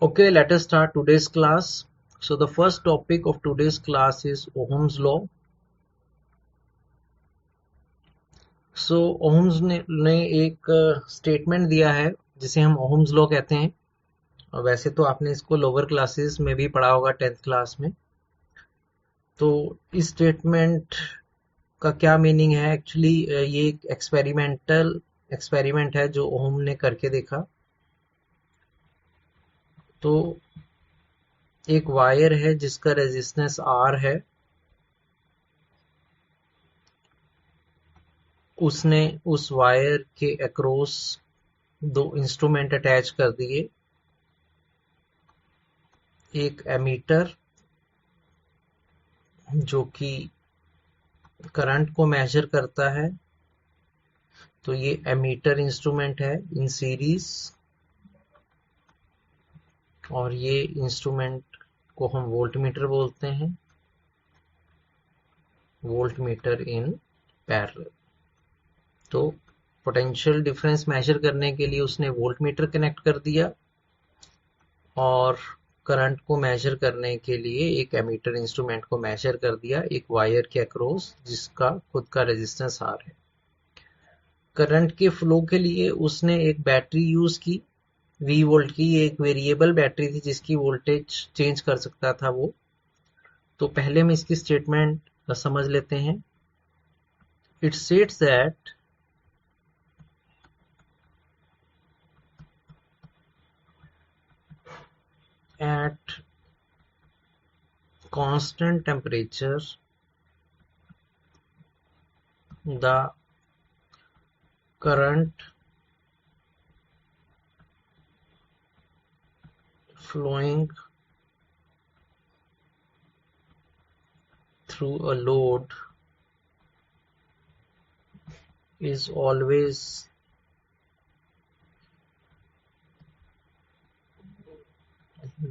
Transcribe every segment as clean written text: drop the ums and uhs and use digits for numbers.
Okay, let us start today's class. So the first topic of today's class is Ohm's law. So Ohm's ने एक statement दिया है जिसे हम Ohm's law कहते हैं। और वैसे तो आपने इसको लोअर क्लासेस में भी पढ़ा होगा 10th क्लास में। तो इस स्टेटमेंट का क्या मीनिंग है? एक्चुअली ये एक एक्सपेरिमेंट है जो ओम ने करके देखा। तो एक वायर है जिसका रेजिस्टेंस R है। उसने उस वायर के अक्रॉस दो इंस्ट्रूमेंट अटैच कर दिए, एक एमीटर जो कि करंट को मेजर करता है, तो ये एमीटर इंस्ट्रूमेंट है इन सीरीज, और ये इंस्ट्रूमेंट को हम वोल्टमीटर बोलते हैं, वोल्टमीटर इन पैरेलल। तो पोटेंशियल डिफरेंस मेजर करने के लिए उसने वोल्टमीटर कनेक्ट कर दिया और करंट को मेजर करने के लिए एक एमीटर इंस्ट्रूमेंट को मेजर कर दिया एक वायर के अक्रॉस जिसका खुद का रेजिस्टेंस R है। करंट के फ्लो के लिए उसने एक बैटरी यूज की, V वोल्ट की। एक वेरिएबल बैटरी थी जिसकी वोल्टेज चेंज कर सकता था वो। तो पहले हम इसकी स्टेटमेंट समझ लेते हैं। It states that at constant temperature the current flowing through a load is always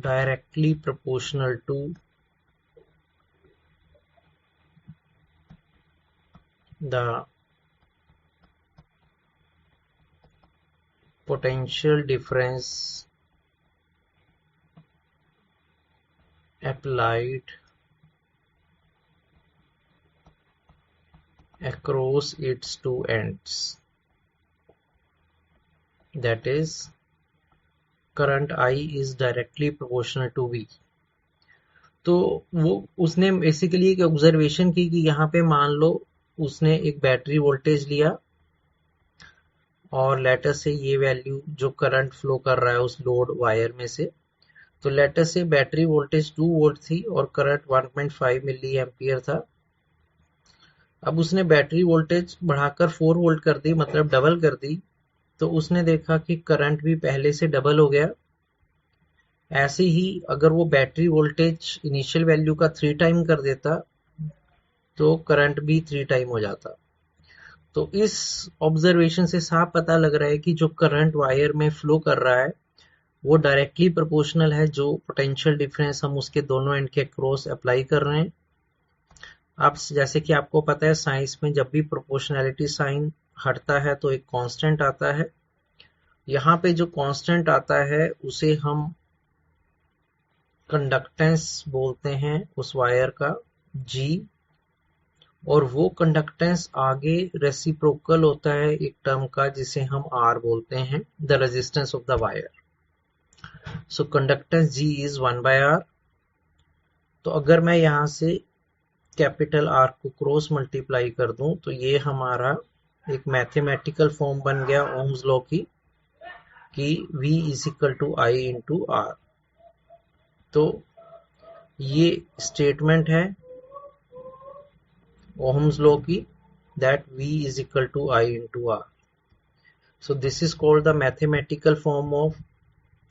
directly proportional to the potential difference applied across its two ends, that is current I is directly proportional to V। तो वो उसने basically एक observation की कि यहाँ पे मान लो उसने एक बैटरी वोल्टेज लिया और लेटर से ये वैल्यू जो करंट फ्लो कर रहा है उस लोड वायर में से, तो लेटर से बैटरी वोल्टेज 2 वोल्ट थी और करंट 1.5 मिली एम्पियर था। अब उसने बैटरी वोल्टेज बढ़ाकर 4 वोल्ट कर दी, मतलब डबल कर दी। तो उसने देखा कि करंट भी पहले से डबल हो गया। ऐसे ही अगर वो बैटरी वोल्टेज इनिशियल वैल्यू का 3 टाइम कर देता तो करंट भी 3 टाइम हो जाता। तो इस ऑब्जर्वेशन से साफ पता लग रहा है कि जो करंट वायर में फ्लो कर रहा है वो डायरेक्टली प्रोपोर्शनल है जो पोटेंशियल डिफरेंस हम उसके दोनों एंड के क्रॉस अप्लाई कर रहे हैं। अब जैसे कि आपको पता है साइंस में जब भी प्रोपोर्शनैलिटी साइन हटता है तो एक कांस्टेंट आता है। यहाँ पे जो कांस्टेंट आता है उसे हम कंडक्टेंस बोलते हैं उस वायर का, G। और वो कंडक्टेंस आगे रेसिप्रोकल होता है एक टर्म का जिसे हम R बोलते हैं, the resistance of the wire. So conductance G is 1/R। तो अगर मैं यहाँ से कैपिटल R को क्रॉस मल्टीप्लाई कर दूं तो ये हमारा एक मैथमेटिकल फॉर्म बन गया ओम्स लॉ की, कि V is equal to I into R। तो ये स्टेटमेंट है ओम्स लॉ की, that V is equal to I into R. So this is called the mathematical form of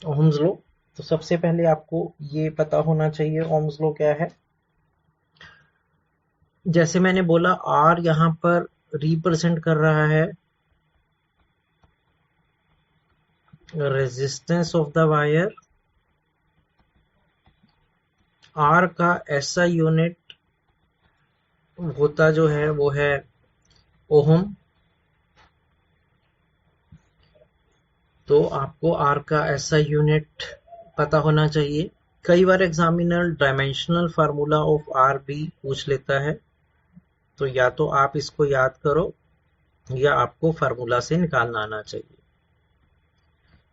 Ohm's law। तो सबसे पहले आपको ये पता होना चाहिए Ohm's law क्या है। जैसे मैंने बोला R यहाँ पर रिप्रेजेंट कर रहा है resistance of the wire. R का ऐसा यूनिट होता जो है वो है ओहम। तो आपको R का ऐसा यूनिट पता होना चाहिए। कई बार examiner dimensional formula of R भी पूछ लेता है, तो या तो आप इसको याद करो या आपको फार्मूला से निकालना आना चाहिए।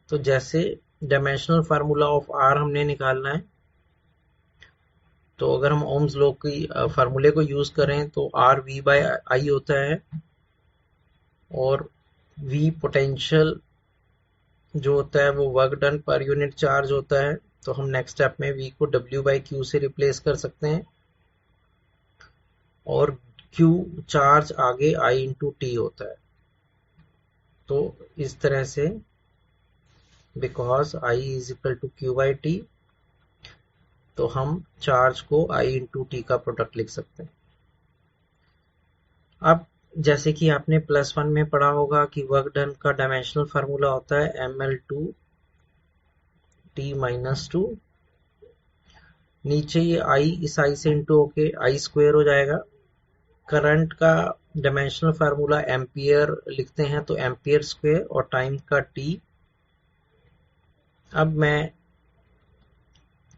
तो जैसे डायमेंशनल फार्मूला ऑफ आर हमने निकालना है, तो अगर हम ओम्स लॉ की फार्मूले को यूज करें तो आर वी बाय आई होता है, और वी पोटेंशियल जो होता है वो work done per unit charge होता है। तो हम नेक्स्ट स्टेप में वी को डब्ल्यू बाई क्यू से रिप्लेस कर सकते हैं, और क्यू चार्ज आगे आई इंटू टी होता है। तो इस तरह से because I is equal to Q by T, तो हम चार्ज को आई इंटू टी का प्रोडक्ट लिख सकते हैं। अब जैसे कि आपने +1 में पढ़ा होगा कि वर्क डन का डायमेंशनल फार्मूला होता है ml2 t-2। नीचे ये आई इस आई से इंटू होके आई स्क्वायर हो जाएगा। करंट का डायमेंशनल फार्मूला एम्पियर लिखते हैं, तो एम्पियर स्क्वायर, और टाइम का टी। अब मैं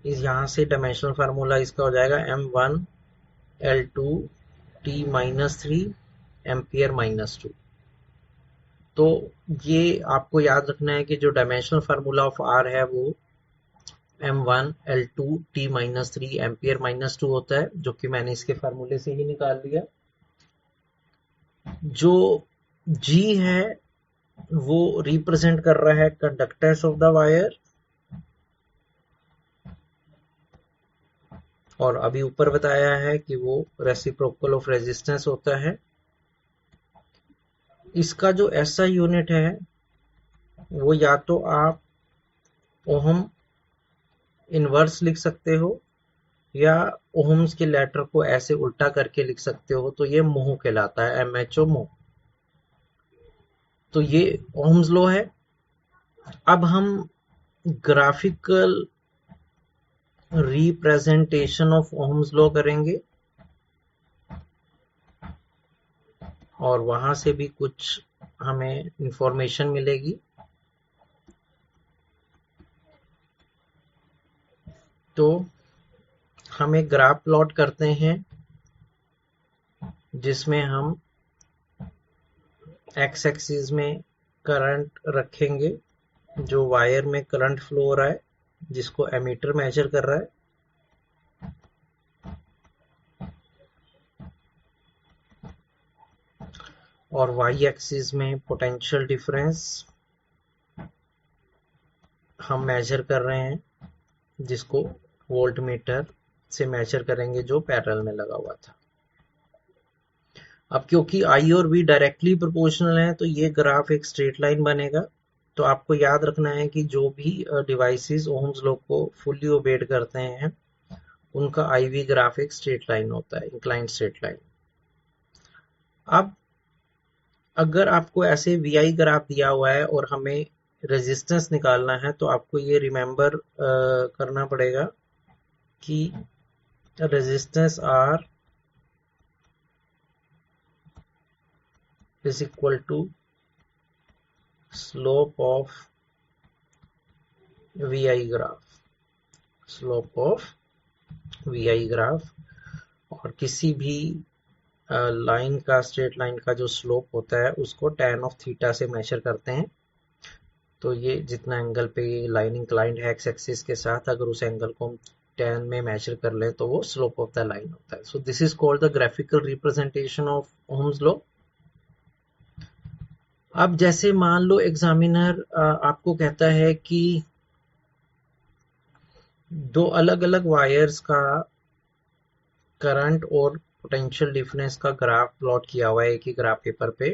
इस यहाँ से डायमेंशनल फार्मूला इसका हो जाएगा m1l2 t-3 एम्पियर -2। तो ये आपको याद रखना है कि जो डायमेंशनल फार्मूला ऑफ आर है वो m1l2 t-3 एम्पियर -2 होता है, जो कि मैंने इसके फार्मूले से ही निकाल लिया। जो G है वो रिप्रेजेंट कर रहा है कंडक्टेंस ऑफ द वायर, और अभी ऊपर बताया है कि वो रेसिप्रोकल ऑफ रेजिस्टेंस होता है। इसका जो SI यूनिट है वो या तो आप ओहम इनवर्स लिख सकते हो, या ओहम्स के लेटर को ऐसे उल्टा करके लिख सकते हो, तो ये मोह कहलाता है, MHO मोह। तो ये ओहम्स लॉ है। अब हम graphical representation of Ohm's law करेंगे, और वहां से भी कुछ हमें इंफॉर्मेशन मिलेगी। तो हम एक ग्राफ प्लॉट करते हैं जिसमें हम एक्स एक्सिस में करंट रखेंगे, जो वायर में करंट फ्लो हो रहा है, जिसको एमीटर मेजर कर रहा है, और वाई एक्सिस में पोटेंशियल डिफरेंस हम मेजर कर रहे हैं, जिसको वोल्ट मीटर से मेजर करेंगे, जो पैरेलल में लगा हुआ था। अब क्योंकि आई और वी डायरेक्टली प्रोपोर्शनल है, तो ये ग्राफ एक स्ट्रेट लाइन बनेगा। तो आपको याद रखना है कि जो भी डिवाइसेस ओम्स लॉ को फुल्ली ओबेड करते हैं, उनका आई वी ग्राफ एक स्ट्रेट लाइन होता है, इंक्लाइंड स्ट्रेट लाइन। अब अगर आपको ऐसे वी आई ग्राफ दिया हुआ है और हमें रेजिस्टेंस निकालना है, तो आपको ये रिमेंबर करना पड़ेगा कि resistance R is equal to slope of VI graph, slope of VI graph। और किसी भी लाइन का, स्ट्रेट लाइन का जो स्लोप होता है उसको tan ऑफ थीटा से मेजर करते हैं। तो ये जितना एंगल पे लाइन इंक्लाइंड है एक्स एक्सिस के साथ, अगर उस एंगल को हम tan में मेजर कर लें तो वो स्लोप ऑफ द लाइन होता है। So this is called the graphical representation of Ohm's law. अब जैसे मान लो एग्जामिनर आपको कहता है कि दो अलग अलग वायर्स का करंट और पोटेंशियल डिफरेंस का ग्राफ प्लॉट किया हुआ है एक ही ग्राफ पेपर पे।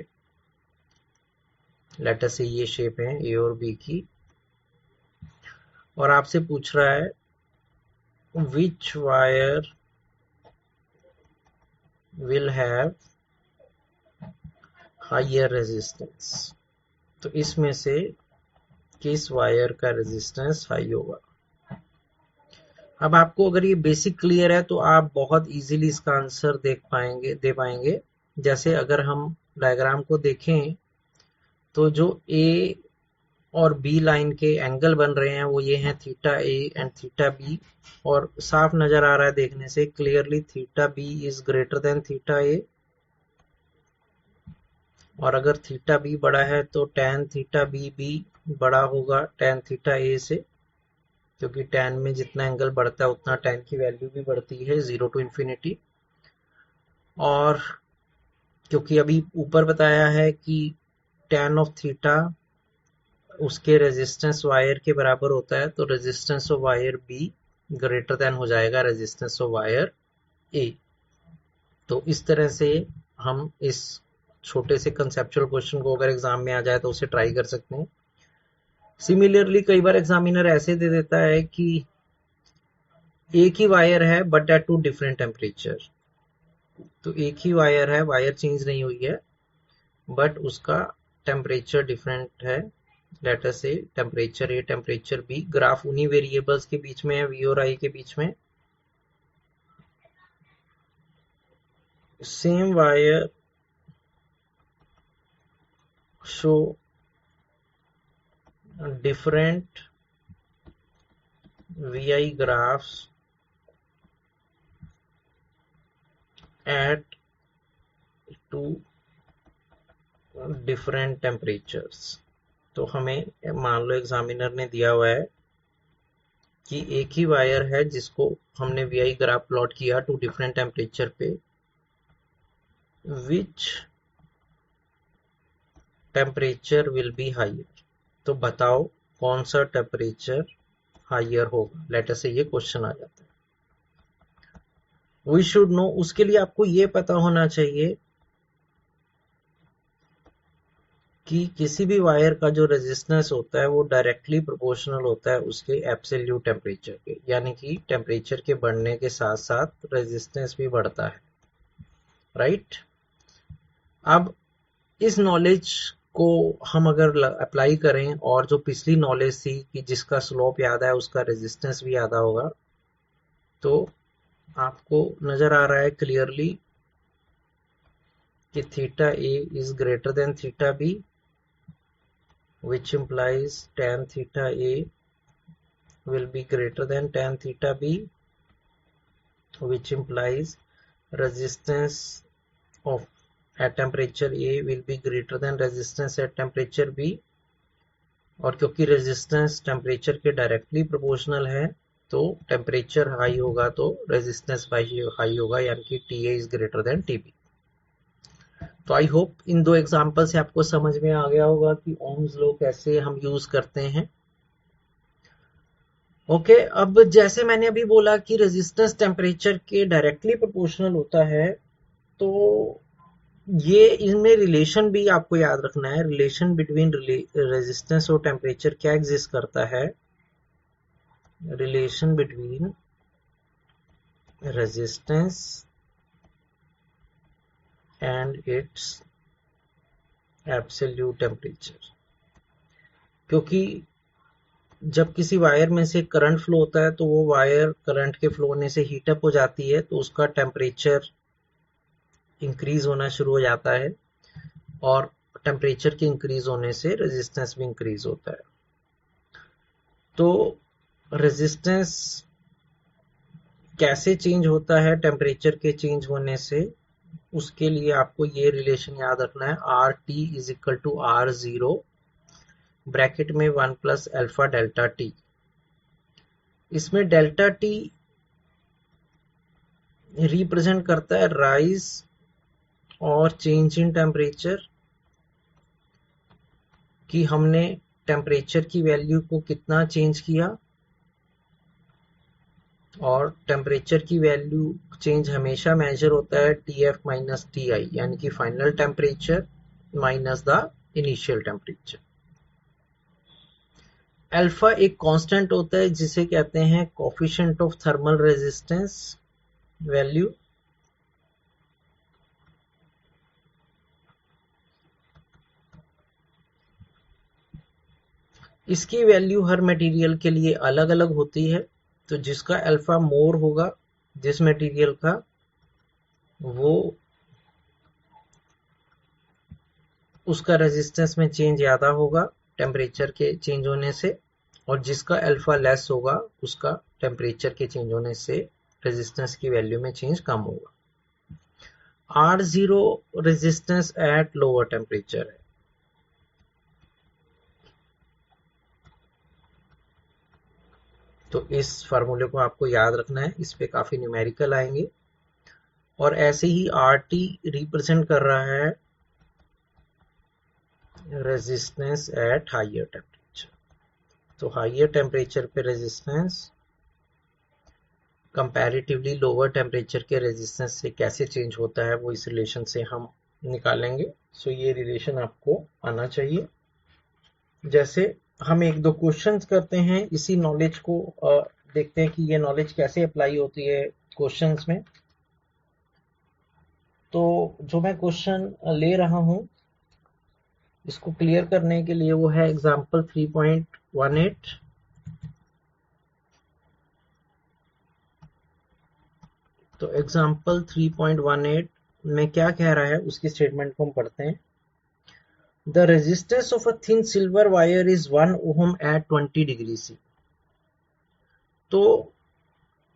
लेट अस से ये शेप है ए और बी की, और आपसे पूछ रहा है which wire will have higher resistance. तो इसमें से किस वायर का रेजिस्टेंस हाई होगा। अब आपको अगर ये बेसिक क्लियर है तो आप बहुत इजीली इसका आंसर दे पाएंगे। जैसे अगर हम डायग्राम को देखें, तो जो ए और बी लाइन के एंगल बन रहे हैं वो ये हैं theta A and theta B, और साफ नजर आ रहा है देखने से clearly theta B is greater than theta A, और अगर थीटा बी बड़ा है तो tan थीटा बी भी बड़ा होगा tan थीटा ए से, क्योंकि tan में जितना एंगल बढ़ता है उतना tan की वैल्यू भी बढ़ती है 0 to infinity। और क्योंकि अभी ऊपर बताया है कि tan ऑफ थीटा उसके रेजिस्टेंस वायर के बराबर होता है, तो resistance of wire be greater than हो जाएगा रेजिस्टेंस ऑफ वायर ए। तो इस तरह से हम इस छोटे से कंसेप्चुअल क्वेश्चन को अगर एग्जाम में आ जाए तो उसे ट्राई कर सकते हैं। सिमिलरली कई बार एग्जामिनर ऐसे दे देता है कि एक ही वायर है but at two different temperature, तो एक ही वायर है, वायर चेंज नहीं हुई है बट उसका टेम्परेचर डिफरेंट है, let us say temperature A temperature B, graph उन्हीं वेरिएबल्स के बीच में है वी और आई के बीच में। Same wire show different VI graphs at two different temperatures। तो हमें मान लो एग्जामिनर ने दिया हुआ है कि एक ही वायर है जिसको हमने VI ग्राफ प्लॉट किया टू डिफरेंट टेम्परेचर पे, which temperature will be higher, तो बताओ कौन सा टेम्परेचर हायर होगा। लेट अस से ये क्वेश्चन आ जाता है। वी शुड नो, उसके लिए आपको ये पता होना चाहिए कि किसी भी वायर का जो रेजिस्टेंस होता है वो डायरेक्टली प्रोपोर्शनल होता है उसके एब्सोल्यूट टेम्परेचर के, यानी कि टेम्परेचर के बढ़ने के साथ साथ रेजिस्टेंस भी बढ़ता है, राइट। अब इस नॉलेज को हम अगर अप्लाई करें और जो पिछली नॉलेज थी कि जिसका स्लोप याद है उसका रेजिस्टेंस भी याद होगा, तो आपको नजर आ रहा है क्लियरली कि theta A is greater than theta B, which implies tan theta A will be greater than tan theta B, which implies resistance of at temperature A will be greater than resistance at temperature B, और क्योंकि resistance temperature के directly proportional है तो temperature high होगा तो resistance high होगा, यानी कि TA is greater then TB। तो आई होप इन दो एग्जाम्पल से आपको समझ में आ गया होगा कि ओम्स लॉ कैसे हम यूज करते हैं। ओके, अब जैसे मैंने अभी बोला कि रेजिस्टेंस टेम्परेचर के डायरेक्टली प्रोपोर्शनल होता है, तो ये इनमें रिलेशन भी आपको याद रखना है। रिलेशन बिटवीन रेजिस्टेंस और टेम्परेचर क्या एग्जिस्ट करता है, relation between resistance and it's absolute temperature. क्योंकि जब किसी वायर में से करंट फ्लो होता है तो वो वायर करंट के फ्लो होने से हीट अप हो जाती है, तो उसका टेम्परेचर इंक्रीज होना शुरू हो जाता है, और टेम्परेचर के इंक्रीज होने से रेजिस्टेंस भी इंक्रीज होता है। तो रेजिस्टेंस कैसे चेंज होता है टेम्परेचर के चेंज होने से, उसके लिए आपको ये रिलेशन याद रखना है, R T is equal to R zero bracket में 1 प्लस अल्फा डेल्टा टी। इसमें डेल्टा टी रिप्रेजेंट करता है राइज और चेंज इन टेम्परेचर, कि हमने टेम्परेचर की वैल्यू को कितना चेंज किया, और टेम्परेचर की वैल्यू चेंज हमेशा मेजर होता है TF माइनस TI, यानी कि final temperature minus the initial temperature. Alpha एक कांस्टेंट होता है जिसे कहते हैं coefficient of thermal resistance value. इसकी वैल्यू हर मटेरियल के लिए अलग अलग होती है, तो जिसका अल्फा मोर होगा जिस मटेरियल का, वो उसका रेजिस्टेंस में चेंज ज्यादा होगा, टेम्परेचर के चेंज होने से, और जिसका अल्फा लेस होगा उसका टेम्परेचर के चेंज होने से रेजिस्टेंस की वैल्यू में चेंज कम होगा। R0 resistance at lower temperature है। तो इस फार्मूले को आपको याद रखना है, इस पे काफी न्यूमेरिकल आएंगे। और ऐसे ही RT रिप्रेजेंट कर रहा है रेजिस्टेंस एट हायर टेम्परेचर। तो हायर टेम्परेचर पे रेजिस्टेंस कंपैरेटिवली लोअर टेम्परेचर के रेजिस्टेंस से कैसे चेंज होता है वो इस रिलेशन से हम निकालेंगे। सो ये रिलेशन आपको आना चाहिए। जैसे हम एक दो क्वेश्चंस करते हैं, इसी नॉलेज को देखते हैं कि ये नॉलेज कैसे अप्लाई होती है क्वेश्चंस में। तो जो मैं क्वेश्चन ले रहा हूं इसको क्लियर करने के लिए वो है एग्जांपल 3.18। तो एग्जाम्पल 3.18 में क्या कह रहा है उसकी स्टेटमेंट को हम पढ़ते हैं। The resistance of a thin silver wire is 1 ohm at 20 degree C. तो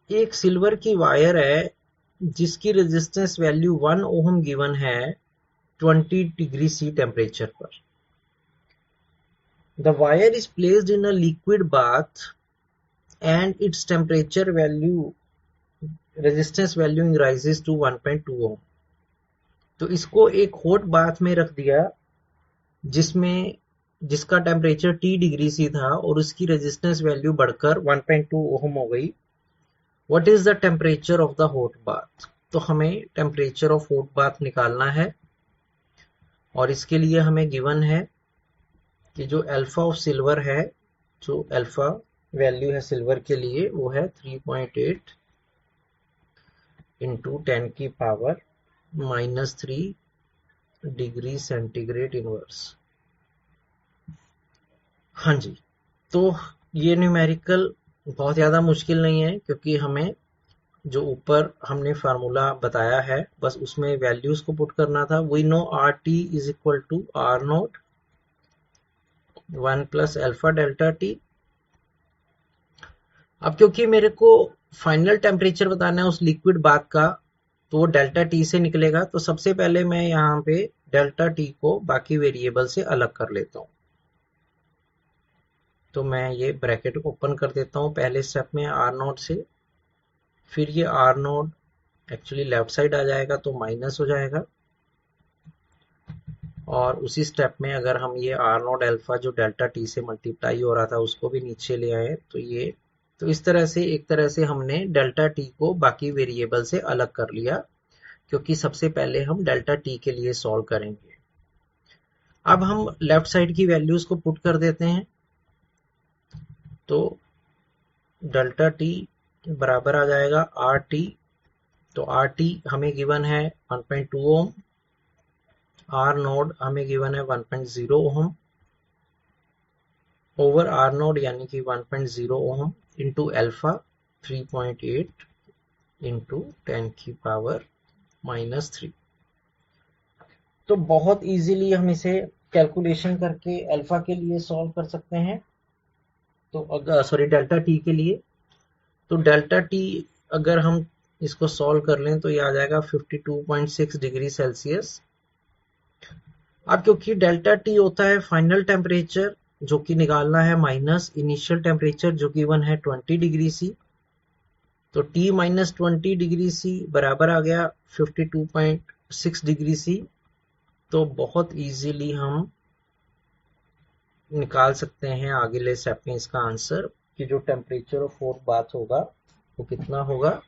एक सिल्वर की वायर है जिसकी रेजिस्टेंस वैल्यू 1 ओम गिवन है 20 डिग्री सी टेम्परेचर पर। The wire is placed in a liquid bath and its temperature value resistance value rises to 1.2 ohm. तो इसको एक हॉट बाथ में रख दिया जिसका टेम्परेचर T डिग्री सी था और उसकी रेजिस्टेंस वैल्यू बढ़कर 1.2 ओम हो गई। What is the temperature of the hot bath? तो हमें टेम्परेचर ऑफ हॉट बाथ निकालना है और इसके लिए हमें गिवन है कि जो अल्फा ऑफ सिल्वर है, जो अल्फा वैल्यू है सिल्वर के लिए वो है 3.8 इंटू 10 की पावर -3 डिग्री सेंटीग्रेड इनवर्स। हाँ जी, तो ये न्यूमेरिकल बहुत ज़्यादा मुश्किल नहीं है क्योंकि हमें जो ऊपर हमने फार्मूला बताया है बस उसमें वैल्यूज को पुट करना था। We know RT is equal to R0 1 plus alpha delta T. अब क्योंकि मेरे को फाइनल टेम्परेचर बताना है उस लिक्विड बाथ का तो वो डेल्टा टी से निकलेगा। तो सबसे पहले मैं यहाँ पे डेल्टा टी को बाकी वेरिएबल से अलग कर लेता हूँ। तो मैं ये ब्रैकेट ओपन कर देता हूँ पहले स्टेप में R0 से, फिर ये R0 एक्चुअली लेफ्ट साइड आ जाएगा तो माइनस हो जाएगा, और उसी स्टेप में अगर हम ये R0 अल्फा जो डेल्टा टी से मल्टीप्लाई हो रहा था उसको भी नीचे ले आए तो इस तरह से एक तरह से हमने डेल्टा टी को बाकी वेरिएबल से अलग कर लिया क्योंकि सबसे पहले हम डेल्टा टी के लिए सॉल्व करेंगे। अब हम लेफ्ट साइड की वैल्यूज को पुट कर देते हैं। तो डेल्टा टी बराबर आ जाएगा आर टी। तो आर टी हमें गिवन है 1.2 ओम, आर नोड हमें गिवन है 1.0 ओम ओवर आर नोड यानी कि 1.0 ओम इंटू अल्फा 3.8 इंटू 10 की पावर -3। तो बहुत इजीली हम इसे कैलकुलेशन करके अल्फा के लिए सॉल्व कर सकते हैं। तो अगर सॉरी डेल्टा टी के लिए, तो डेल्टा टी अगर हम इसको सॉल्व कर लें तो ये आ जाएगा 52.6 डिग्री सेल्सियस। अब क्योंकि डेल्टा टी होता है फाइनल टेम्परेचर जो कि निकालना है माइनस इनिशियल टेम्परेचर जो कि 1 है 20 डिग्री सी, तो T माइनस 20 डिग्री सी बराबर आ गया 52.6 डिग्री सी। तो बहुत इजीली हम निकाल सकते हैं अगले स्टेप में इसका आंसर कि जो टेम्परेचर ऑफ हॉट बाथ होगा वो कितना होगा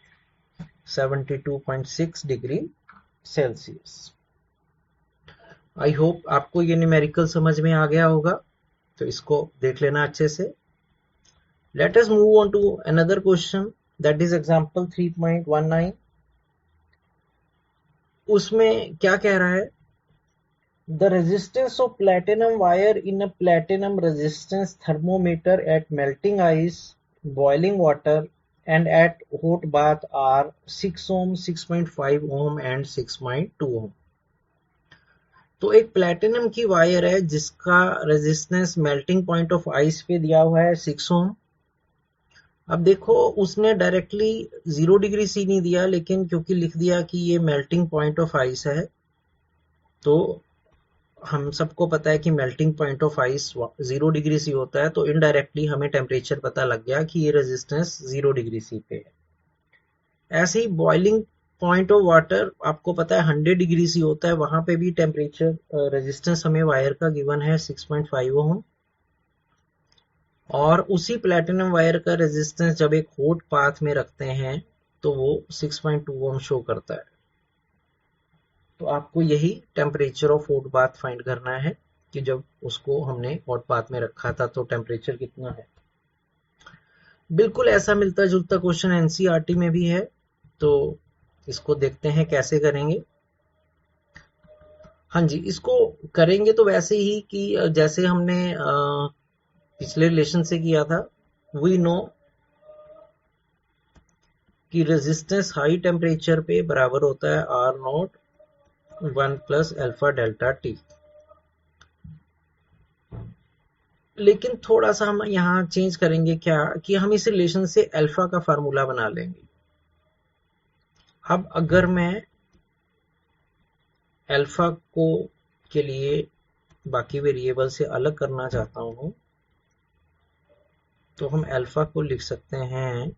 72.6 डिग्री सेल्सियस। आई होप आपको ये न्यूमेरिकल समझ में आ गया होगा, तो इसको देख लेना अच्छे से। Let us move on to another question that is example 3.19। उसमें क्या कह रहा है, the resistance of platinum wire in a platinum resistance thermometer at melting ice, boiling water and at hot bath are 6 ohm, 6.5 ohm and 6.2 ohm। तो एक platinum की wire है जिसका resistance melting point of ice पे दिया हुआ है 6 ओम। अब देखो उसने डायरेक्टली 0 डिग्री सी नहीं दिया, लेकिन क्योंकि लिख दिया कि ये मेल्टिंग पॉइंट ऑफ आइस है, तो हम सबको पता है कि melting point of ice 0 degree C होता है, तो इनडायरेक्टली हमें टेम्परेचर पता लग गया कि ये रेजिस्टेंस 0 डिग्री सी पे है। ऐसे ही बॉइलिंग पॉइंट ऑफ वाटर आपको पता है 100 डिग्री सी होता है, वहां पे भी टेम्परेचर रेजिस्टेंस हमें वायर का गिवन है 6.5 ओम। और उसी प्लेटिनम वायर का रेजिस्टेंस जब एक हॉट पाथ में रखते हैं तो वो 6.2 ओम शो करता है। तो आपको यही temperature of hot bath find करना है कि जब उसको हमने हॉट बाथ में रखा था तो टेम्परेचर कितना है। बिल्कुल ऐसा मिलता जुलता क्वेश्चन एनसीईआरटी में भी है, तो इसको देखते हैं कैसे करेंगे। हाँ जी, इसको करेंगे तो वैसे ही कि जैसे हमने पिछले रिलेशन से किया था। वी नो कि रेजिस्टेंस हाई टेम्परेचर पे बराबर होता है R not 1 plus alpha delta T. लेकिन थोड़ा सा हम यहाँ चेंज करेंगे क्या कि हम इस रिलेशन से अल्फा का फार्मूला बना लेंगे। अब अगर मैं अल्फा को के लिए बाकी वेरिएबल से अलग करना चाहता हूँ, तो हम अल्फा को लिख सकते हैं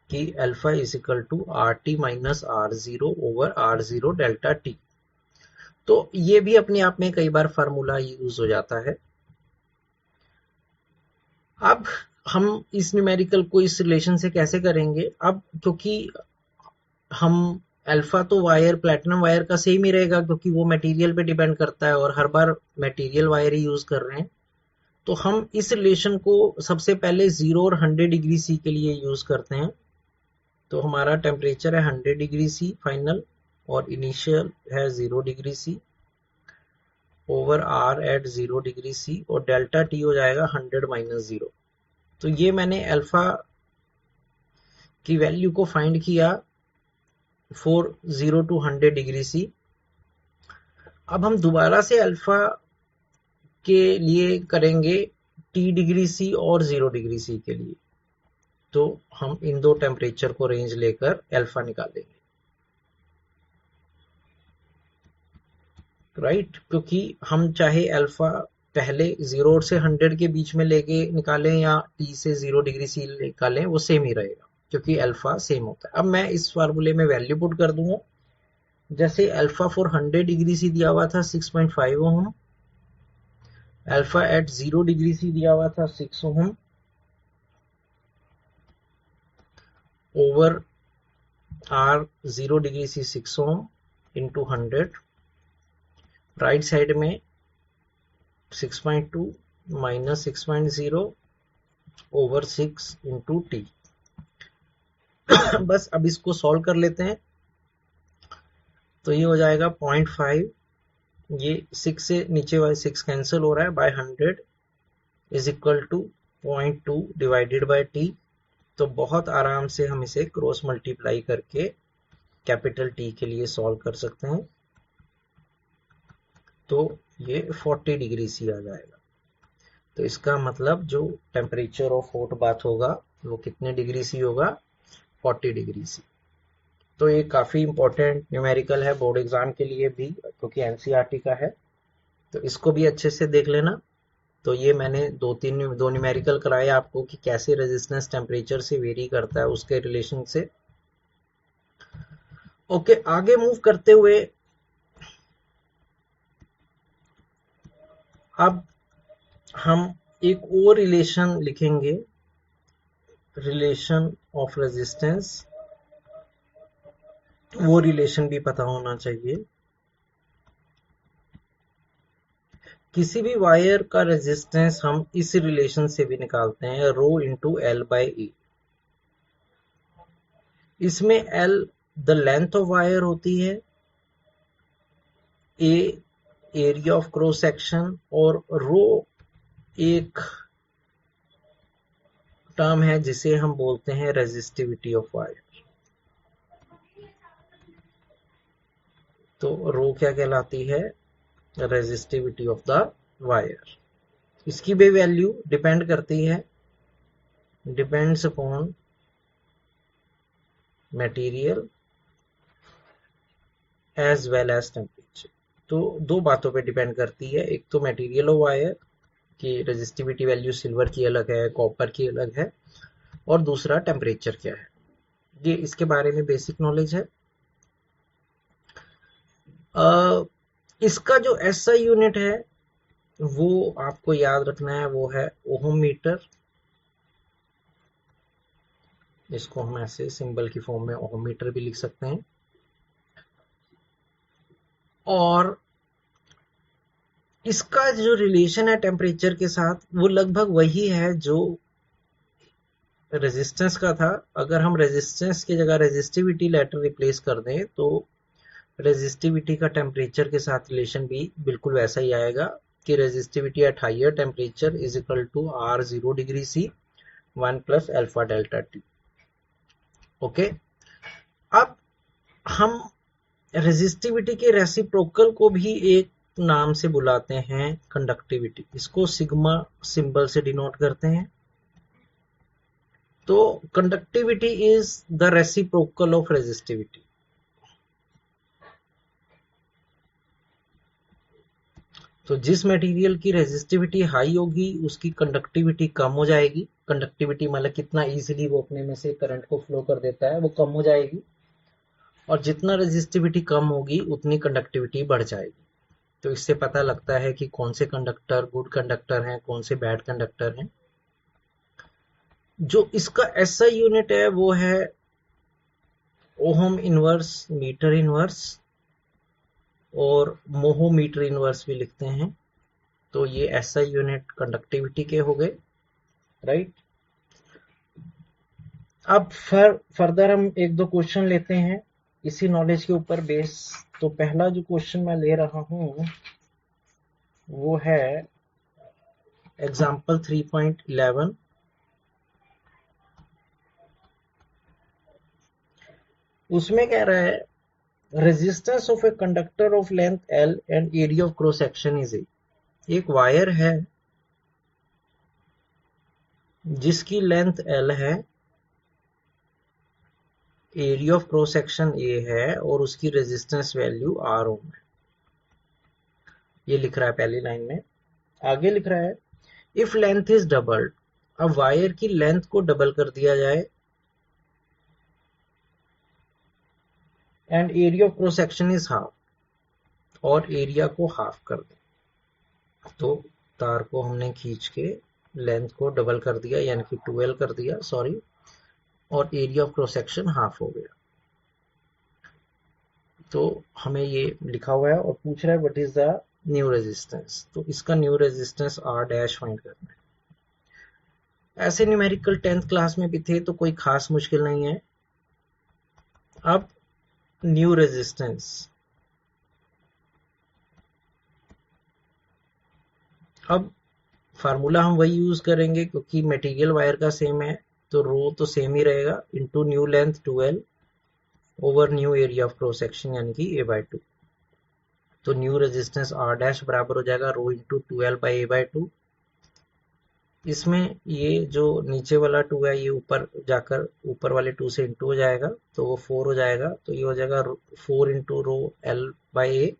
कि alpha is equal to R T minus R zero over R zero delta T. तो ये भी अपने आप में कई बार फार्मूला यूज हो जाता है। अब हम इस न्यूमेरिकल को इस रिलेशन से कैसे करेंगे, अब क्योंकि हम अल्फा तो वायर प्लेटिनम वायर का सेम ही रहेगा क्योंकि वो मटेरियल पे डिपेंड करता है और हर बार मटेरियल वायर ही यूज कर रहे हैं, तो हम इस रिलेशन को सबसे पहले 0 और 100 डिग्री सी के लिए यूज करते हैं। तो हमारा टेम्परेचर है 100 डिग्री सी फाइनल और इनिशियल है 0 degree C over R at 0 degree C और डेल्टा टी हो जाएगा 100 माइनस 0। तो ये मैंने अल्फा की वैल्यू को फाइंड किया फॉर 0 टू 100 डिग्री सी। अब हम दोबारा से अल्फा के लिए करेंगे T डिग्री सी और 0 डिग्री सी के लिए, तो हम इन दो टेम्परेचर को रेंज लेकर अल्फा निकालेंगे, राइट। क्योंकि हम चाहे अल्फा पहले 0 से 100 के बीच में लेके निकालें या T से 0 डिग्री सी निकालें, वो सेम ही रहेगा क्योंकि अल्फा सेम होता है। अब मैं इस फार्मूले में वैल्यू पुट कर दूंगा। जैसे अल्फा फॉर 100 डिग्री सी दिया हुआ था 6.5 ohm, alpha at 0 degree C दिया हुआ था 6 ohm over R 0 degree C 6 ohm into 100, right side में 6.2 माइनस 6.0 ओवर 6 इंटू टी। बस अब इसको सॉल्व कर लेते हैं, तो ये हो जाएगा 0.5, ये 6 से नीचे वाले 6 कैंसिल हो रहा है, by 100 is equal to 0.2 divided by T. तो बहुत आराम से हम इसे क्रॉस मल्टीप्लाई करके कैपिटल टी के लिए सॉल्व कर सकते हैं, तो ये 40 डिग्री सी आ जाएगा। तो इसका मतलब जो टेम्परेचर ऑफ हॉट बाथ होगा वो कितने डिग्री सी होगा, 40 डिग्री सी। तो ये काफी इंपॉर्टेंट न्यूमेरिकल है बोर्ड एग्जाम के लिए भी क्योंकि एनसीईआरटी का है, तो इसको भी अच्छे से देख लेना। तो ये मैंने दो न्यूमेरिकल कराए आपको कि कैसे रेजिस्टेंस टेम्परेचर से वेरी करता है उसके रिलेशन से। ओके, आगे मूव करते हुए अब हम एक और रिलेशन लिखेंगे, रिलेशन ऑफ रेजिस्टेंस। वो रिलेशन भी पता होना चाहिए। किसी भी वायर का रेजिस्टेंस हम इस रिलेशन से भी निकालते हैं, रो इंटू एल बाई ए। इसमें L the length of wire होती है, ए एरिया ऑफ क्रॉस सेक्शन और रो एक टर्म है जिसे हम बोलते हैं रेजिस्टिविटी ऑफ वायर। तो रो क्या कहलाती है? Resistivity of the wire. इसकी भी वैल्यू डिपेंड करती है, depends upon material as well as temperature. तो दो बातों पे डिपेंड करती है, एक तो मटेरियल ऑफ वायर की रेजिस्टिविटी वैल्यू सिल्वर की अलग है, कॉपर की अलग है, और दूसरा टेम्परेचर क्या है। ये इसके बारे में बेसिक नॉलेज है। इसका जो एसआई यूनिट है वो आपको याद रखना है, वो है ओहम मीटर। इसको हम ऐसे सिंबल की फॉर्म में ओहम मीटर भी लिख सकते हैं। और इसका जो रिलेशन है टेम्परेचर के साथ वो लगभग वही है जो रेजिस्टेंस का था। अगर हम रेजिस्टेंस की जगह रेजिस्टिविटी लेटर रिप्लेस कर दें तो रेजिस्टिविटी का टेम्परेचर के साथ रिलेशन भी बिल्कुल वैसा ही आएगा कि resistivity at higher temperature is equal to R 0 degree C 1 plus alpha delta T. Okay, अब हम रेजिस्टिविटी के रेसिप्रोकल को भी एक नाम से बुलाते हैं, कंडक्टिविटी। इसको सिग्मा सिंबल से डिनोट करते हैं। तो conductivity is the reciprocal of resistivity. तो जिस मटेरियल की रेजिस्टिविटी हाई होगी उसकी कंडक्टिविटी कम हो जाएगी। कंडक्टिविटी मतलब कितना इजीली वो अपने में से करंट को फ्लो कर देता है, वो कम हो जाएगी। और जितना रेजिस्टिविटी कम होगी उतनी कंडक्टिविटी बढ़ जाएगी। तो इससे पता लगता है कि कौन से कंडक्टर गुड कंडक्टर हैं, कौन से बैड कंडक्टर हैं। जो इसका एसआई यूनिट है वो है ओहम इनवर्स मीटर इनवर्स, और मोहो मीटर इनवर्स भी लिखते हैं। तो ये एसआई यूनिट कंडक्टिविटी के हो गए, राइट। अब फर्दर हम एक दो क्वेश्चन लेते हैं इसी नॉलेज के ऊपर बेस। तो पहला जो क्वेश्चन मैं ले रहा हूं वो है एग्जाम्पल 3.11। उसमें कह रहा है resistance of a conductor of length L and area of cross section is a. एक वायर है जिसकी लेंथ L है, area of cross section A है, और उसकी रेजिस्टेंस वैल्यू R ओम है। ये लिख रहा है पहली लाइन में। आगे लिख रहा है इफ लेंथ इज डबल्ड। अब वायर की लेंथ को डबल कर दिया जाए and area of cross section is half, और एरिया को हाफ कर दें। तो तार को हमने खींच के लेंथ को डबल कर दिया, यानी कि 12 कर दिया, सॉरी, और area of cross section half हो गया। तो हमें ये लिखा हुआ है और पूछ रहा है what is the new resistance. तो इसका new resistance R dash find करना है। ऐसे न्यूमेरिकल 10th क्लास में भी थे तो कोई खास मुश्किल नहीं है। अब न्यू रेजिस्टेंस, अब फार्मूला हम वही यूज करेंगे क्योंकि मटेरियल वायर का सेम है, तो रो तो सेम ही रहेगा, into new length 12 over new area of cross section यानी कि A/2। तो न्यू रेजिस्टेंस R डैश बराबर हो जाएगा रो इंटू 12 बाई A/2। इसमें ये जो नीचे वाला 2 है ये ऊपर जाकर ऊपर वाले 2 से इंटू हो जाएगा, तो वो 4 हो जाएगा। तो ये हो जाएगा 4 into rho L by A।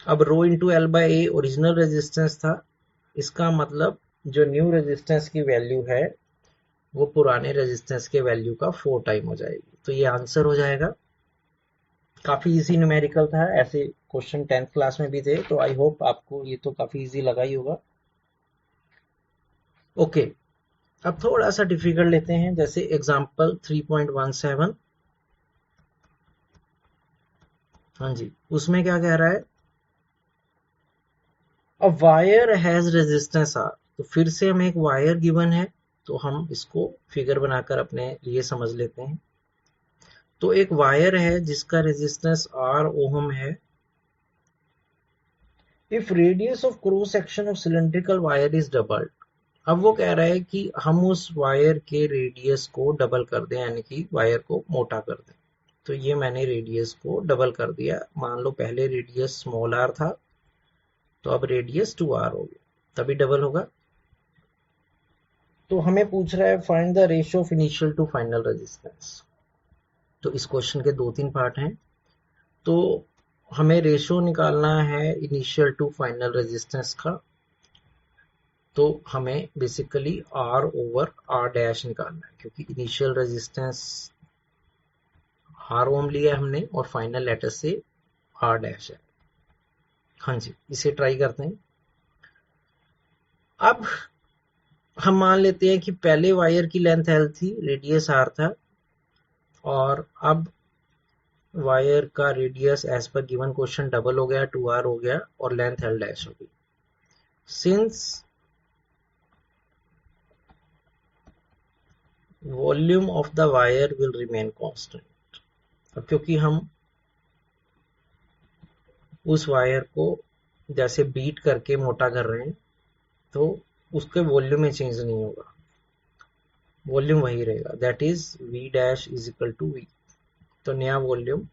अब rho into L by A original resistance था, इसका मतलब जो न्यू रेजिस्टेंस की वैल्यू है वो पुराने रेजिस्टेंस के वैल्यू का 4 टाइम हो जाएगी। तो ये आंसर हो जाएगा। काफी इजी न्यूमेरिकल था, ऐसे क्वेश्चन 10th क्लास में भी थे, तो आई होप आपको ये तो काफी इजी लगा ही होगा। ओके, अब थोड़ा सा डिफिकल्ट लेते हैं, जैसे एग्जांपल 3.17। हाँ जी, उसमें क्या कह रहा है, a wire has resistance R। तो फिर से हमें एक वायर गिवन है, तो हम इसको फिगर बनाकर अपने लिए समझ लेते हैं। तो एक वायर है जिसका रेजिस्टेंस R ओहम है। If radius of cross section of cylindrical wire is doubled. अब वो कह रहा है कि हम उस वायर के रेडियस को डबल कर दें, यानी कि वायर को मोटा कर दें। तो ये मैंने रेडियस को डबल कर दिया। मान लो पहले रेडियस स्मॉल आर था, तो अब रेडियस 2r हो गया, तभी डबल होगा। तो हमें पूछ रहा है find the ratio of initial to final resistance. तो इस क्वेश्चन के 2-3 पार्ट हैं। तो हमें रेशियो निकालना है इनिशियल टू फाइनल रेजिस्टेंस का। तो हमें basically R over R dash निकालना है, क्योंकि इनिशियल रेजिस्टेंस R ओम लिया है हमने और फाइनल लेटर से R डैश है। हाँ जी, इसे ट्राई करते हैं। अब हम मान लेते हैं कि पहले वायर की लेंथ L थी, रेडियस R था, और अब वायर का रेडियस एज पर गिवन क्वेश्चन डबल हो गया, 2r हो गया, और लेंथ L डैश हो गई। Since volume of the wire will remain constant, अब क्योंकि हम उस वायर को जैसे बीट करके मोटा कर रहे हैं, तो उसके वॉल्यूम में चेंज नहीं होगा, वॉल्यूम वही रहेगा, that is v dash is equal to v। तो नया वॉल्यूम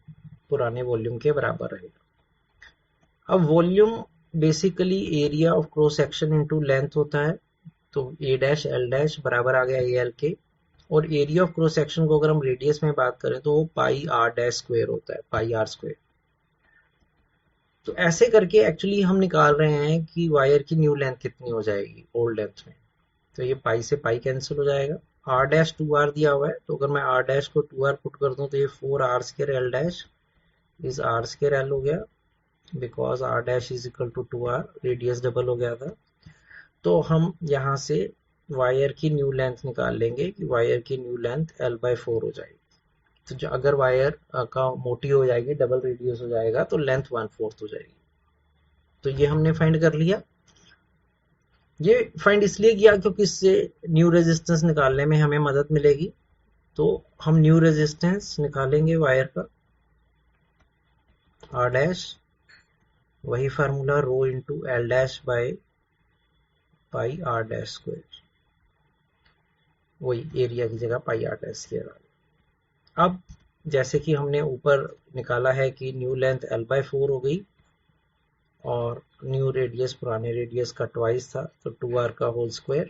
पुराने वॉल्यूम के बराबर रहेगा। अब volume basically area of cross section into length होता है। तो a डैश l डैश बराबर आ गया al के, और एरिया ऑफ क्रॉस सेक्शन को अगर हम रेडियस में बात करें तो वो पाई r डैश स्क्वायर होता है, पाई r स्क्वायर। तो ऐसे करके एक्चुअली हम निकाल रहे हैं कि वायर की न्यू लेंथ कितनी हो जाएगी ओल्ड लेंथ में। तो ये पाई से पाई कैंसिल हो जाएगा, r डैश 2r दिया हुआ है, तो अगर मैं r डैश को 2r पुट कर दूं तो ये 4r square l dash is r square l हो गया, because r dash is equal to 2r, radius double हो गया था। तो हम यहाँ से वायर की न्यू लेंथ निकाल लेंगे कि वायर की न्यू लेंथ l/4 हो जाएगी। तो जो अगर वायर का मोटी हो जाएगी, डबल रेडियस हो जाएगा, तो लेंथ 1/4 हो जाएगी। तो ये हमने फाइंड कर लिया। ये फाइंड इसलिए किया क्योंकि इससे न्यू रेजिस्टेंस निकालने में हमें मदद मिलेगी। तो हम न्यू रेजिस्टेंस निकालेंगे वायर का, r डैश, वही formula rho into l dash by pi r dash square, वही एरिया की जगह पाई r डैश स्क्वायर आ गया। अब जैसे कि हमने ऊपर निकाला है कि न्यू लेंथ l/4 हो गई और न्यू रेडियस पुराने रेडियस का ट्वाइस था, तो 2r का होल स्क्वायर।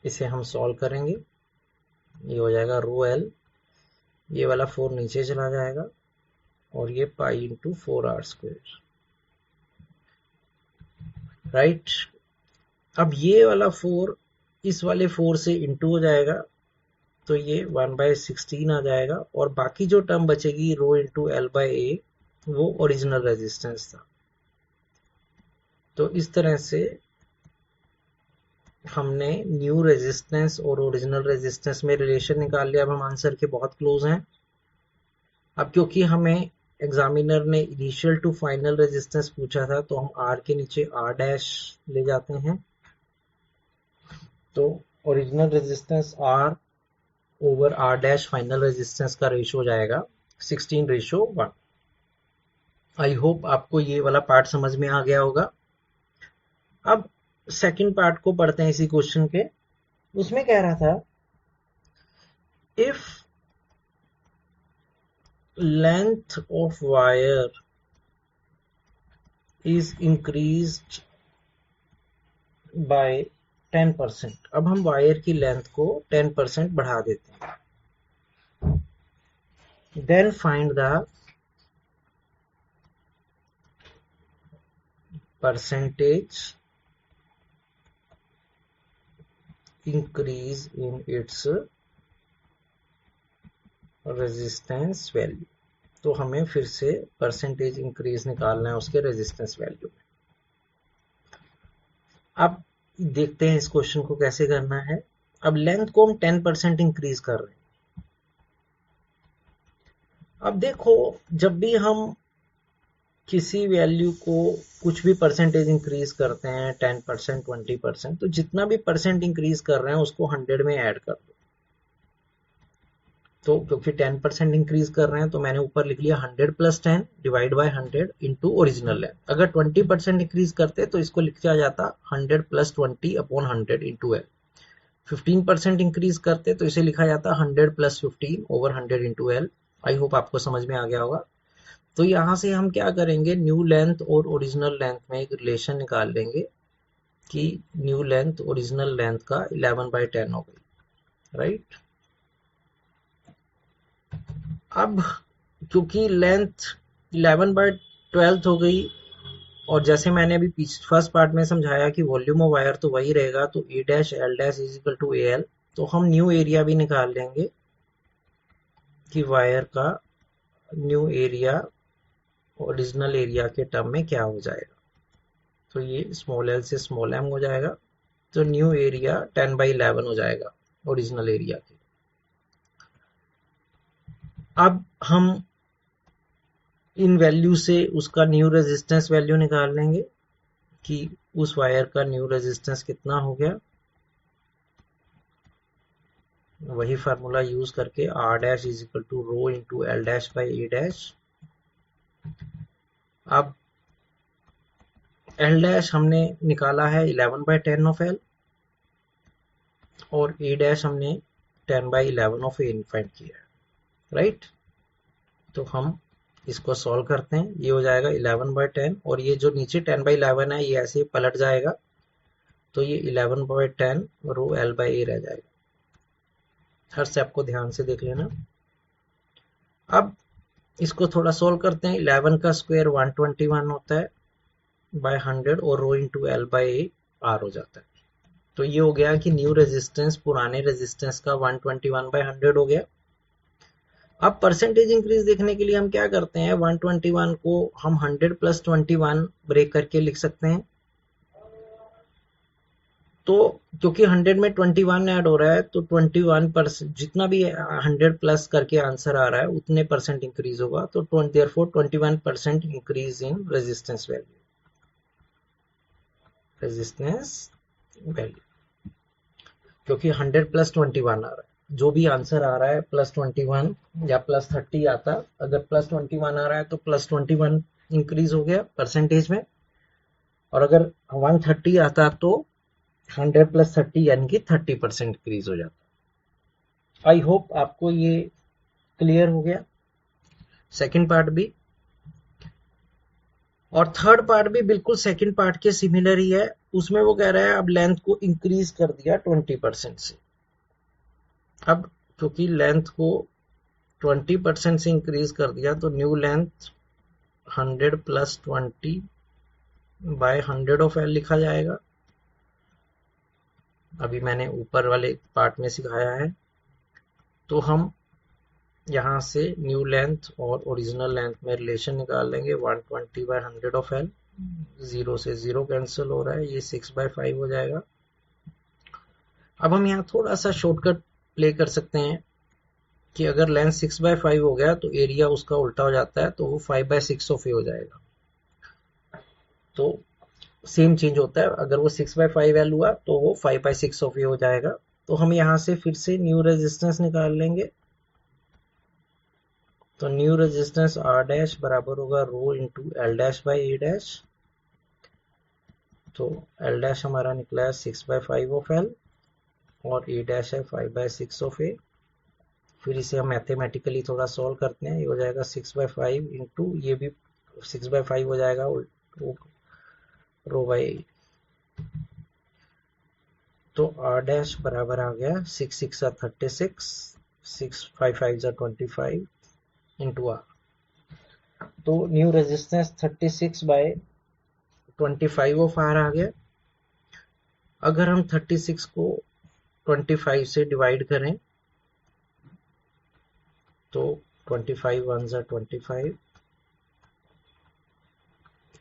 इसे हम सॉल्व करेंगे, ये हो जाएगा रो l, ये वाला 4 नीचे चला जाएगा, और ये pi into 4r square, right. अब ये वाला 4 इस वाले 4 से इंटू हो जाएगा, तो ये 1/16 आ जाएगा, और बाकी जो टर्म बचेगी रो इंटू l/a, वो ओरिजिनल रेजिस्टेंस था। तो इस तरह से हमने न्यू रेजिस्टेंस और ओरिजिनल रेजिस्टेंस में रिलेशन निकाल लिया। अब हम आंसर के बहुत क्लोज हैं। अब क्योंकि हमें एग्जामिनर ने इनिशियल टू फाइनल रेजिस्टेंस पूछा था, तो हम R के नीचे R डैश ले जाते हैं। तो original resistance R over R dash final resistance का रेशो हो जाएगा 16:1। आई होप आपको ये वाला पार्ट समझ में आ गया होगा। अब सेकंड पार्ट को पढ़ते हैं इसी क्वेश्चन के। उसमें कह रहा था if length of wire is increased by 10%। अब हम वायर की लेंथ को 10% बढ़ा देते हैं। Then find the percentage increase in its resistance value. तो हमें फिर से परसेंटेज इंक्रीज निकालना है उसके रेजिस्टेंस वैल्यू में। अब देखते हैं इस क्वेश्चन को कैसे करना है। अब लेंथ को हम 10% इंक्रीज कर रहे हैं। अब देखो, जब भी हम किसी वैल्यू को कुछ भी परसेंटेज इंक्रीज करते हैं, 10%, 20%, तो जितना भी परसेंट इंक्रीज कर रहे हैं उसको 100 में ऐड कर दो। तो क्योंकि 10% इंक्रीज कर रहे हैं, तो मैंने ऊपर लिख लिया 100 + 10 divide by 100 into original length. अगर 20% इंक्रीज करते तो इसको लिखा जाता 100 + 20 अपॉन 100 इंटू एल। 15% इंक्रीज करते तो इसे लिखा जाता 100 + 15 over 100 into L. I hope आपको समझ में आ गया होगा। तो यहाँ से हम क्या करेंगे, न्यू लेंथ और ओरिजिनल लेंथ में एक रिलेशन निकाल लेंगे कि न्यू लेंथ ओरिजिनल लेंथ का 11/10 हो गई, राइट। अब क्योंकि लेंथ 11/12 हो गई, और जैसे मैंने अभी फर्स्ट पार्ट में समझाया कि वॉल्यूम ऑफ वायर तो वही रहेगा, तो A dash L dash is equal to A L. तो हम न्यू एरिया भी निकाल लेंगे कि वायर का न्यू एरिया ओरिजिनल एरिया के टर्म में क्या हो जाएगा। तो ये स्मॉल एल से स्मॉल एम हो जाएगा, तो न्यू एरिया 10/11 हो जाएगा ओरिजिनल एरिया की। अब हम इन वैल्यू से उसका न्यू रेजिस्टेंस वैल्यू निकाल लेंगे कि उस वायर का न्यू रेजिस्टेंस कितना हो गया। वही फार्मूला यूज करके R dash is equal to rho into L dash by A dash. अब एल डैश हमने निकाला है 11/10 ऑफ एल, और ए डैश हमने 10/11 ऑफ ए फाइंड किया है, राइट। तो हम इसको सॉल्व करते हैं, ये हो जाएगा 11/10, और ये जो नीचे 10/11 है ये ऐसे पलट जाएगा, तो ये 11/10 रो एल बाई ए रह जाएगा। हर स्टेप को ध्यान से देख लेना। अब इसको थोड़ा सोल्व करते हैं। 11 का स्क्वायर 121 होता है बाय 100, और rho into L by A R हो जाता है। तो ये हो गया कि न्यू रेजिस्टेंस पुराने रेजिस्टेंस का 121/100 हो गया। अब परसेंटेज इंक्रीज देखने के लिए हम क्या करते हैं, 121 को हम 100 + 21 ब्रेक करके लिख सकते हैं। तो क्योंकि 100 में 21 ऐड हो रहा है, तो 21% जितना भी 100 प्लस करके आंसर आ रहा है उतने परसेंट इंक्रीज होगा। तो therefore 21% increase in resistance value, क्योंकि 100 + 21 आ रहा है। जो भी आंसर आ रहा है +21 या +30 आता, अगर +21 आ रहा है तो +21 इंक्रीज हो गया परसेंटेज में, और अगर 130 आता तो 100 + 30 यानी कि 30% इंक्रीज हो जाता। आई होप आपको ये क्लियर हो गया, सेकंड पार्ट भी। और थर्ड पार्ट भी बिल्कुल सेकंड पार्ट के सिमिलर ही है। उसमें वो कह रहा है अब लेंथ को इंक्रीज कर दिया 20% से। अब क्योंकि लेंथ को 20% से इंक्रीज कर दिया, तो न्यू लेंथ 100 + 20/100 ऑफ एल लिखा जाएगा। अभी मैंने ऊपर वाले पार्ट में सिखाया है। तो हम यहाँ से न्यू लेंथ और ओरिजिनल लेंथ में रिलेशन निकाल लेंगे। 120/100 ऑफ एल, 0 से 0 कैंसिल हो रहा है, ये 6/5 हो जाएगा। अब हम यहाँ थोड़ा सा शॉर्टकट प्ले कर सकते हैं कि अगर लेंथ 6/5 हो गया तो एरिया उसका उल्टा हो जाता है, तो वो 5/6 ऑफ ए हो जाएगा। तो सेम चेंज होता है, अगर वो 6/5 एल हुआ तो वो 5/6 ऑफ ए हो जाएगा। तो हम यहाँ से फिर से न्यू रेजिस्टेंस निकाल लेंगे। तो न्यू रेजिस्टेंस आर डैश बराबर होगा rho into L dash by A dash. तो एल डैश हमारा निकला है 6/5 ऑफ एल, और ए डैश है 5/6 ऑफ ए। फिर इसे हम मैथमेटिकली थोड़ा सॉल्व करते हैं, ये हो जाएगा 6/5 इंटू, ये भी 6/5 हो जाएगा रो बाई। तो आर डैश बराबर आ गया 6 6 36, 6 5 5 25 इंटू आर। तो न्यू रेजिस्टेंस 36/25 ऑफ आर आ गया। अगर हम 36 को 25 से डिवाइड करें तो 25 1 25,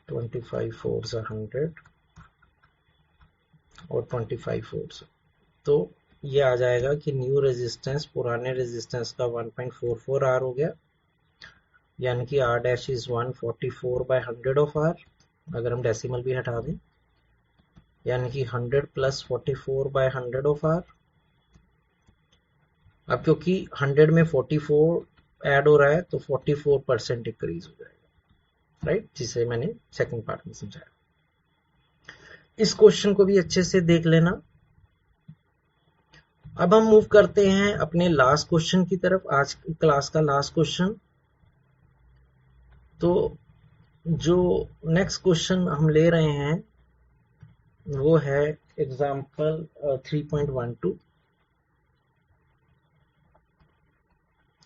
25 4 100, और 25 4, तो ये आ जाएगा कि न्यू रेजिस्टेंस पुराने रेजिस्टेंस का 1.44 आर हो गया, यानी कि R dash is 144/100 of R. अगर हम डेसिमल भी हटा दें, यानी कि 100 + 44/100 ऑफ आर। अब क्योंकि 100 में 44 ऐड हो रहा है, तो 44% इंक्रीज हो जाएगा, राइट, जिसे मैंने सेकंड पार्ट में समझाया। इस क्वेश्चन को भी अच्छे से देख लेना। अब हम मूव करते हैं अपने लास्ट क्वेश्चन की तरफ, आज क्लास का लास्ट क्वेश्चन। तो जो नेक्स्ट क्वेश्चन हम ले रहे हैं वो है एग्जाम्पल 3.12।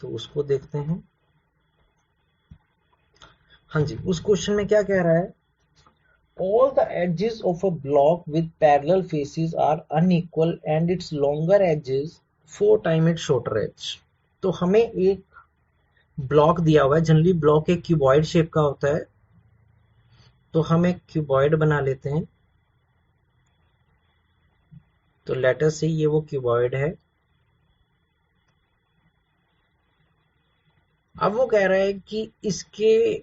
तो उसको देखते हैं। हाँ जी, उस क्वेश्चन में क्या कह रहा है? All the edges of a block with parallel faces are unequal and its longer edge is 4 times its shorter edge। तो हमें एक ब्लॉक दिया हुआ है। जनरली ब्लॉक एक क्यूबॉइड शेप का होता है, तो हम एक क्यूबॉइड बना लेते हैं। तो लेटर से ये वो क्यूबॉइड है। अब वो कह रहा है कि इसके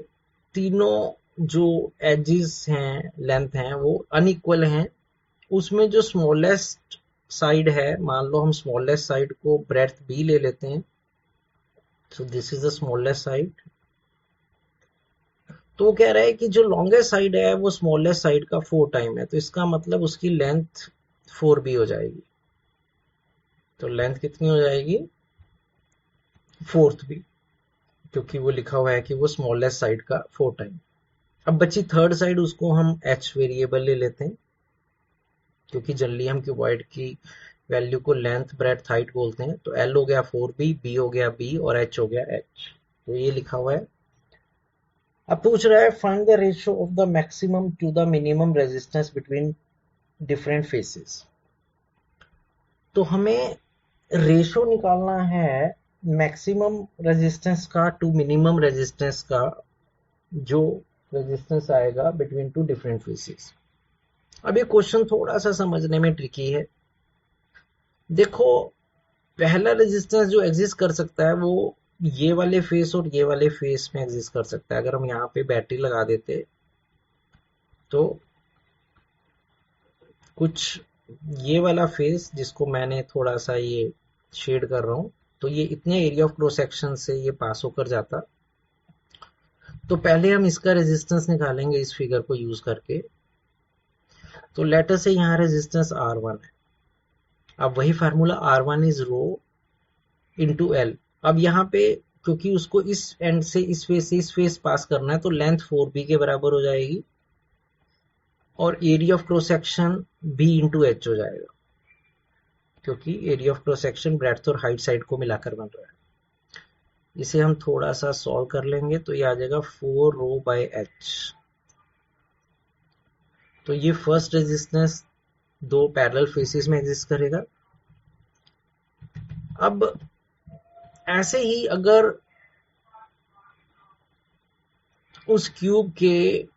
तीनों जो एजेस हैं, लेंथ हैं, वो अनइक्वल हैं। उसमें जो स्मॉलेस्ट साइड है, मान लो हम स्मॉलेस्ट साइड को ब्रेड्थ बी ले लेते हैं। So this is the smallest side. तो वो कह रहा है कि जो लॉन्गेस्ट साइड है वो स्मॉलेस्ट साइड का 4 टाइम है। तो इसका मतलब उसकी लेंथ 4b हो जाएगी। तो लेंथ कितनी हो जाएगी? 4th बी, क्योंकि वो लिखा हुआ है कि वो स्मॉलेस्ट साइड का 4 टाइम। अब बची थर्ड साइड, उसको हम h वेरिएबल ले लेते हैं, क्योंकि जनरली हम क्यूबॉइड की वैल्यू को लेंथ ब्रेड्थ हाइट बोलते हैं। तो l हो गया 4b, b हो गया b और h हो गया h। तो ये लिखा हुआ है। अब पूछ रहा है find the ratio of the maximum to the minimum resistance between different faces. तो हमें रेशो निकालना है मैक्सिमम रेजिस्टेंस का टू मिनिमम रेजिस्टेंस का, जो रेजिस्टेंस आएगा बिटवीन टू डिफरेंट फेसेस। अब ये क्वेश्चन थोड़ा सा समझने में ट्रिकी है। देखो, पहला रेजिस्टेंस जो एग्जिस्ट कर सकता है वो ये वाले फेस और ये वाले फेस में एग्जिस्ट कर सकता है। अगर हम यहाँ पे बैटरी लगा देते तो कुछ ये वाला फेस, जिसको मैंने थोड़ा सा ये शेड कर रहा हूं, तो ये इतने एरिया ऑफ क्रॉस सेक्शन से ये पास होकर जाता। तो पहले हम इसका रेजिस्टेंस निकालेंगे इस फिगर को यूज करके। तो लेटर से यहाँ रेजिस्टेंस R1 है। अब वही formula R1 is rho into L. अब यहाँ पे क्योंकि उसको इस एंड से इस फेस से इस फेस पास करना है, तो लेंथ 4b के बराबर हो जाएगी और area of cross section b into H हो जाएगा, क्योंकि area of cross section breadth और हाइट साइड को मिलाकर बन रहा है। इसे हम थोड़ा सा सॉल्व कर लेंगे तो ये आ जाएगा 4 रो बाय एच। तो ये फर्स्ट रेजिस्टेंस दो पैरेलल फेसेस में एग्जिस्ट करेगा। अब ऐसे ही अगर उस क्यूब के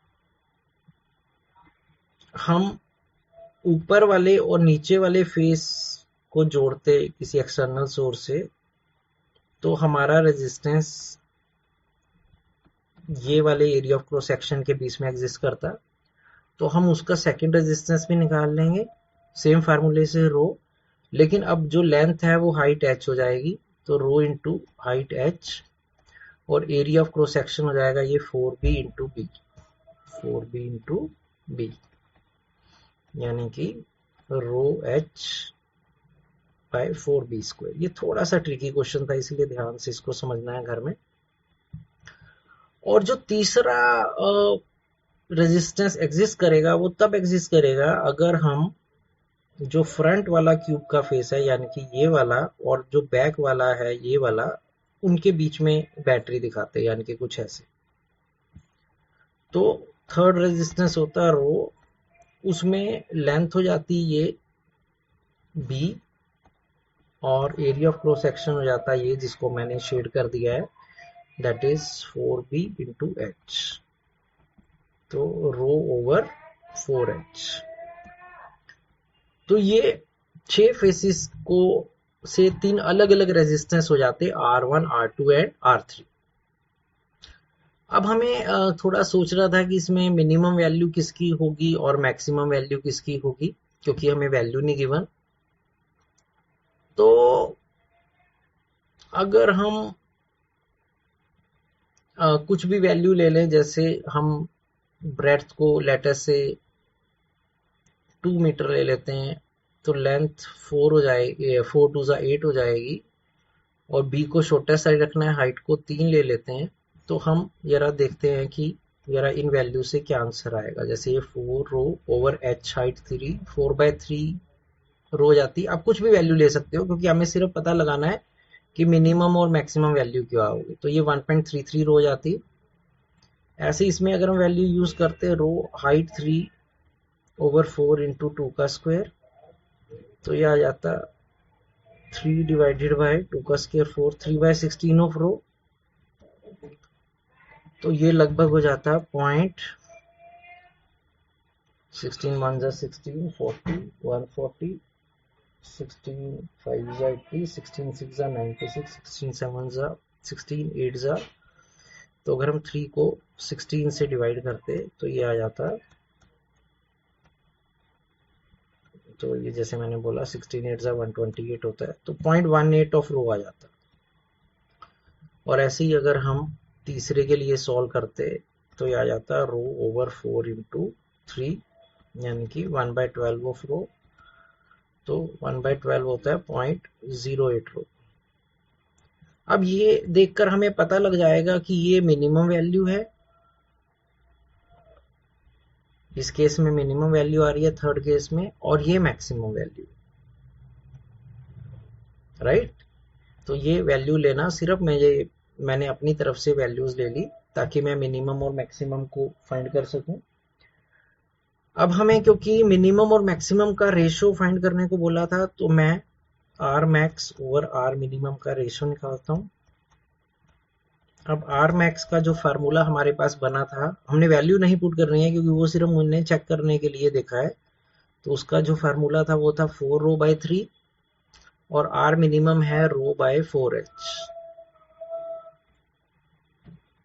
हम ऊपर वाले और नीचे वाले फेस को जोड़ते किसी एक्सटर्नल सोर्स से, तो हमारा रेजिस्टेंस ये वाले एरिया ऑफ क्रॉस सेक्शन के बीच में एग्जिस्ट करता। तो हम उसका सेकंड रेजिस्टेंस भी निकाल लेंगे सेम फार्मूले से, रो। लेकिन अब जो लेंथ है वो हाइट h हो जाएगी, तो रो इंटू हाइट h, और एरिया ऑफ क्रॉस सेक्शन हो जाएगा ये 4b into B, 4b into B, यानी कि रो h बाय 4b स्क्वायर। ये थोड़ा सा ट्रिकी क्वेश्चन था, इसलिए ध्यान से इसको समझना है घर में। और जो तीसरा रेजिस्टेंस एग्जिस्ट करेगा वो तब एग्जिस्ट करेगा अगर हम जो फ्रंट वाला क्यूब का फेस है, यानी कि ये वाला, और जो बैक वाला है ये वाला, उनके बीच में बैटरी दिखाते हैं, यानी कि कुछ ऐसे। तो थर्ड रेजिस्टेंस होता है रो, उसमें लेंथ हो जाती ये b, और एरिया ऑफ क्रॉस सेक्शन हो जाता है ये, जिसको मैंने शेड कर दिया है, that is 4b into H. तो रो ओवर 4h। तो ये 6 फेसिस को से 3 अलग अलग रेजिस्टेंस हो जाते, R1, R2 एंड R3। अब हमें थोड़ा सोच रहा था कि इसमें मिनिमम वैल्यू किसकी होगी और मैक्सिमम वैल्यू किसकी होगी, क्योंकि हमें वैल्यू नहीं गिवन। तो अगर हम कुछ भी वैल्यू ले लें, जैसे हम ब्रेड्थ को लेटर से 2 मीटर ले लेते हैं, तो लेंथ 4 हो जाएगी, 4 टू ज़ा 8 हो जाएगी, और बी को छोटा साइज रखना है, हाइट को 3 ले लेते हैं। तो हम जरा देखते हैं कि जरा इन वैल्यू से क्या आंसर आएगा। जैसे ये 4 रो ओवर एच हाइट 3, 4/3 रो जाती है। आप कुछ भी वैल्यू ले सकते हो, क्योंकि हमें सिर्फ पता लगाना है कि मिनिमम और मैक्सिमम वैल्यू क्या होगी। तो ये 1.33 रो जाती है। ऐसे इसमें अगर हम वैल्यू यूज करते हैं रो हाइट 3/4 इंटू 2 का स्क्वायर, तो ये आ जाता 3 डिवाइडेड बाय 2 का स्क्वायर 4, 3/16 ऑफ रो। तो ये लगभग हो जाता है पॉइंट 16 1 जा 16, 40, 140, 16 5 जा 80, 16 6 जा 96, 16 7 जा 16, 8 जा, तो अगर हम 3 को 16 से डिवाइड करते तो ये आ जाता, तो ये जैसे मैंने बोला 16 8 जा 128 होता है, तो 0.18 ऑफ रो आ जाता। और ऐसे ही अगर हम तीसरे के लिए सॉल्व करते तो ये आ जाता रो ओवर 4 इंटू 3, यानी कि 1/12 ऑफ रो। तो 1/12 होता है 0.08 रो। अब ये देखकर हमें पता लग जाएगा कि ये मिनिमम वैल्यू है, इस केस में मिनिमम वैल्यू आ रही है थर्ड केस में, और ये मैक्सिमम वैल्यू, राइट। तो ये वैल्यू लेना सिर्फ मैंने अपनी तरफ से वैल्यूज ले ली ताकि मैं मिनिमम और मैक्सिमम को फाइंड कर सकूं। अब हमें क्योंकि मिनिमम और मैक्सिमम का रेशो फाइंड करने को बोला था, तो मैं R max over R minimum का रेशो निकालता हूं। अब आर मैक्स का जो फार्मूला हमारे पास बना था, हमने वैल्यू नहीं पुट करनी है क्योंकि वो सिर्फ मुझे चेक करने के लिए देखा है। तो उसका जो फार्मूला था वो था 4 रो बाय 3, और आर मिनिमम है रो बाय 4h।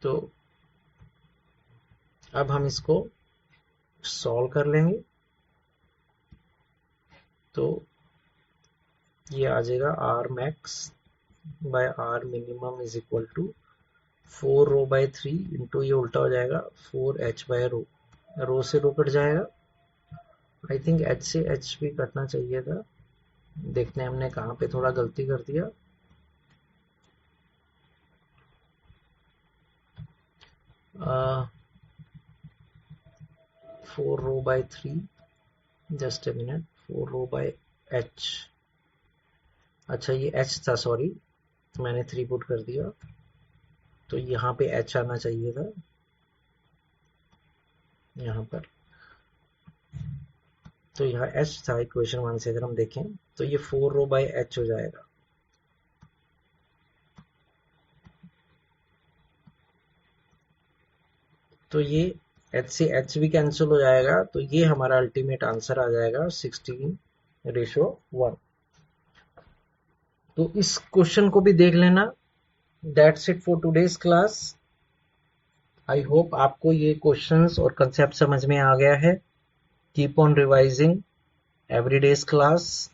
तो अब हम इसको सॉल्व कर लेंगे। तो ये आ जाएगा R max by R minimum is equal to 4 rho by 3 into, ये उल्टा हो जाएगा 4h बाय रो, रो से रो कट जाएगा। आई थिंक h से h भी कटना चाहिए था, देखते हैं हमने कहाँ पे थोड़ा गलती कर दिया। uh, 4 rho by 3, just a minute, 4 rho by h, अच्छा ये h था, सॉरी मैंने 3 पुट कर दिया, तो यहाँ पे h आना चाहिए था यहाँ पर। तो यहाँ h था इक्वेशन 1 से, अगर हम देखें तो ये 4 रो बाय h हो जाएगा। तो ये h से h भी कैंसिल हो जाएगा, तो ये हमारा अल्टीमेट आंसर आ जाएगा 16:1। तो इस क्वेश्चन को भी देख लेना। That's it for today's class. I hope आपको ये क्वेश्चंस और कंसेप्ट समझ में आ गया है। Keep on revising every days class.